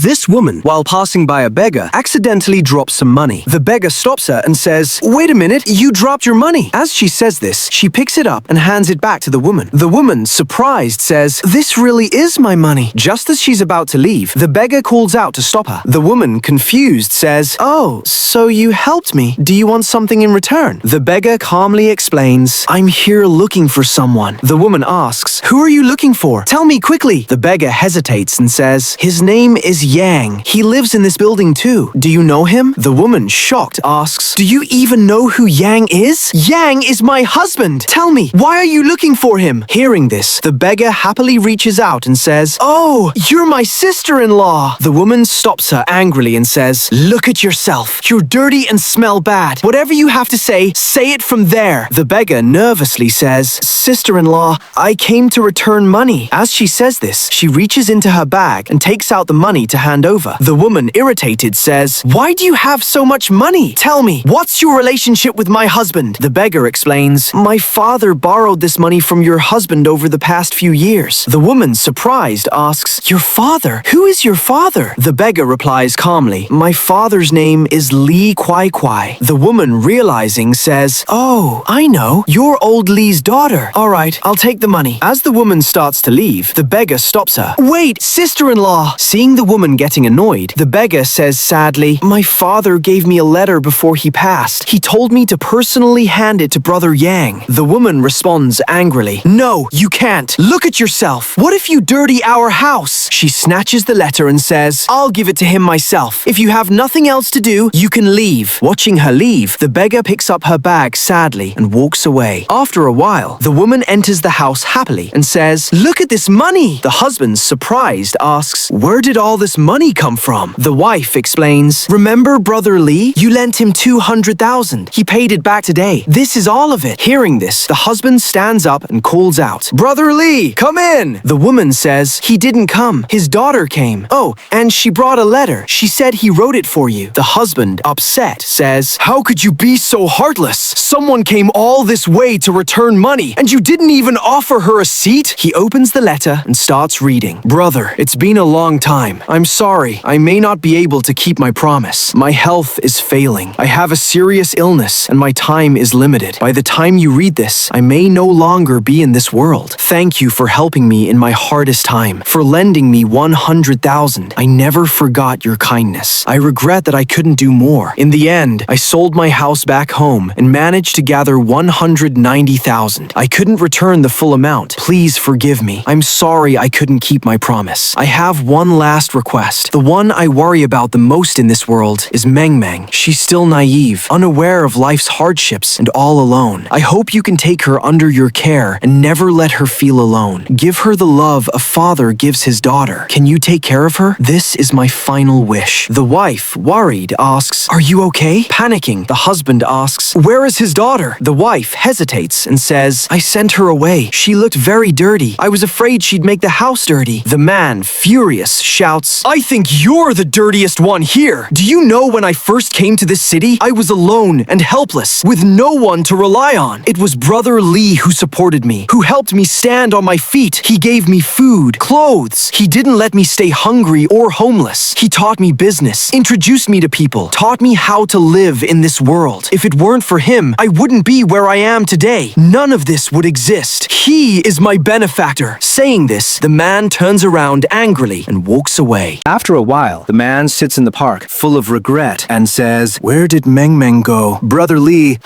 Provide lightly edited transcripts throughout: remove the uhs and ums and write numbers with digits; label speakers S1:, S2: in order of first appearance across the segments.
S1: This woman, while passing by a beggar, accidentally drops some money. The beggar stops her and says, "Wait a minute, you dropped your money." As she says this, she picks it up and hands it back to the woman. The woman, surprised, says, "This really is my money." Just as she's about to leave, the beggar calls out to stop her. The woman, confused, says, "Oh, so you helped me. Do you want something in return?" The beggar calmly explains, "I'm here looking for someone." The woman asks, "Who are you looking for? Tell me quickly." The beggar hesitates and says, "His name is Yang. He lives in this building too. Do you know him?" The woman, shocked, asks, "Do you even know who Yang is?" "Yang is my husband. Tell me, why are you looking for him?" Hearing this, the beggar happily reaches out and says, "Oh, you're my sister-in-law." The woman stops her angrily and says, "Look at yourself. You're dirty and smell bad. Whatever you have to say it from there." The beggar nervously says, "Sister-in-law, I came to return money." As she says this, she reaches into her bag and takes out the money to hand over. The woman, irritated, says, "Why do you have so much money? Tell me, what's your relationship with my husband?" The beggar explains, "My father borrowed this money from your husband over the past few years." The woman, surprised, asks, "Your father? Who is your father?" The beggar replies calmly, "My father's name is Lee Kwai Kwai." The woman, realizing, says, "Oh, I know. You're old Lee's daughter. All right, I'll take the money." As the woman starts to leave, the beggar stops her. "Wait, sister-in-law!" Seeing the woman getting annoyed, the beggar says sadly, "My father gave me a letter before he passed. He told me to personally hand it to Brother Yang." The woman responds angrily, "No, you can't. Look at yourself. What if you dirty our house?" She snatches the letter and says, "I'll give it to him myself. If you have nothing else to do, you can leave." Watching her leave, the beggar picks up her bag sadly and walks away. After a while, the woman enters the house happily and says, "Look at this money." The husband, surprised, asks, "Where did all this money come from?" The wife explains, "Remember Brother Lee? You lent him 200,000. He paid it back today. This is all of it." Hearing this, the husband stands up and calls out, "Brother Lee, come in." The woman says, "He didn't come. His daughter came. Oh, and she brought a letter. She said he wrote it for you." The husband, upset, says, "How could you be so heartless? Someone came all this way to return money, and you didn't even offer her a seat?" He opens the letter and starts reading. "Brother, it's been a long time. I'm sorry. I may not be able to keep my promise. My health is failing. I have a serious illness, and my time is limited. By the time you read this, I may no longer be in this world. Thank you for helping me in my hardest time, for lending me 100,000. I never forgot your kindness. I regret that I couldn't do more. In the end, I sold my house back home and managed to gather 190,000. I couldn't return the full amount. Please forgive me. I'm sorry I couldn't keep my promise. I have one last request. The one I worry about the most in this world is Meng Meng. She's still naive, unaware of life's hardships, and all alone. I hope you can take her under your care and never let her feel alone. Give her the love a father gives his daughter. Can you take care of her? This is my final wish." The wife, worried, asks, "Are you okay?" Panicking, the husband asks, "Where is his daughter?" The wife hesitates and says, "I sent her away. She looked very dirty. I was afraid she'd make the house dirty." The man, furious, shouts, "I think you're the dirtiest one here. Do you know when I first came to this city, I was alone and helpless, with no one to rely on. It was Brother Lee who supported me, who helped me stand on my feet. He gave me food, clothes. He didn't let me stay hungry or homeless. He taught me business, introduced me to people, taught me how to live in this world. If it weren't for him, I wouldn't be where I am today. None of this would exist. He is my benefactor." Saying this, the man turns around angrily and walks away. After a while, the man sits in the park, full of regret, and says, "Where did Meng Meng go? Brother Lee,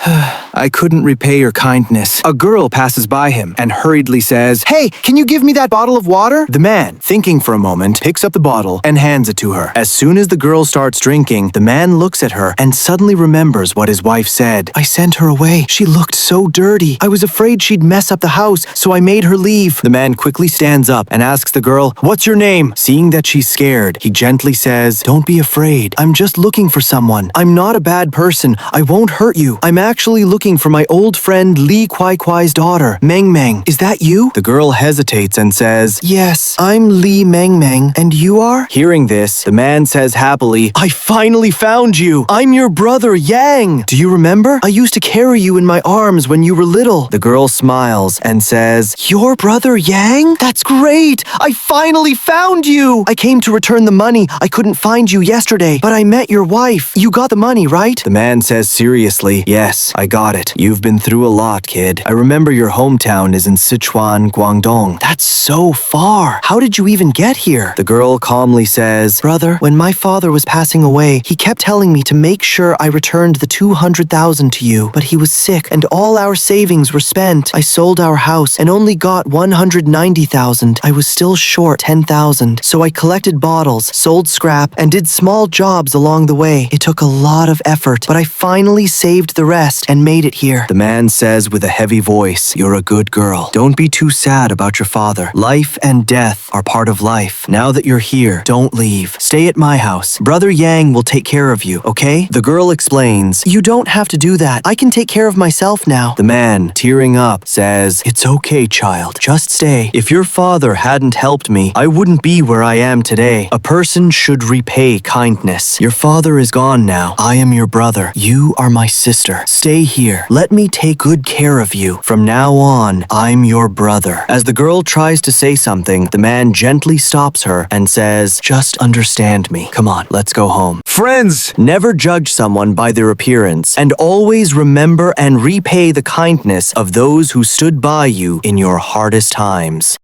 S1: I couldn't repay your kindness." A girl passes by him and hurriedly says, "Hey, can you give me that bottle of water?" The man, thinking for a moment, picks up the bottle and hands it to her. As soon as the girl starts drinking, the man looks at her and suddenly remembers what his wife said. "I sent her away. She looked so dirty. I was afraid she'd mess up the house, so I made her leave." The man quickly stands up and asks the girl, "What's your name?" Seeing that she's scared, he gently says, "Don't be afraid. I'm just looking for someone. I'm not a bad person. I won't hurt you. I'm actually looking for my old friend Lee Kwai Kwai's daughter, Meng Meng. Is that you?" The girl hesitates and says, "Yes, I'm Lee Meng Meng. And you are?" Hearing this, the man says happily, "I finally found you. I'm your brother Yang. Do you remember? I used to carry you in my arms when you were little." The girl smiles and says, "Your brother Yang? That's great. I finally found you. I came to return return the money. I couldn't find you yesterday, but I met your wife. You got the money, right? The man says seriously, yes, I got it. You've been through a lot, kid. I remember your hometown is in Sichuan, Guangdong. That's so far. How did you even get here? The girl calmly says, brother, when my father was passing away, he kept telling me to make sure I returned the 200,000 to you, but he was sick and all our savings were spent. I sold our house and only got 190,000. I was still short 10,000, so I collected bottles, sold scrap, and did small jobs along the way. It took a lot of effort, but I finally saved the rest and made it here. The man says with a heavy voice, you're a good girl. Don't be too sad about your father. Life and death are part of life. Now that you're here, don't leave. Stay at my house. Brother Yang will take care of you, okay? The girl explains, you don't have to do that. I can take care of myself now. The man, tearing up, says, it's okay, child. Just stay. If your father hadn't helped me, I wouldn't be where I am today. A person should repay kindness. Your father is gone now. I am your brother. You are my sister. Stay here. Let me take good care of you. From now on, I'm your brother. As the girl tries to say something, the man gently stops her and says, just understand me. Come on, let's go home. Friends, never judge someone by their appearance, and always remember and repay the kindness of those who stood by you in your hardest times.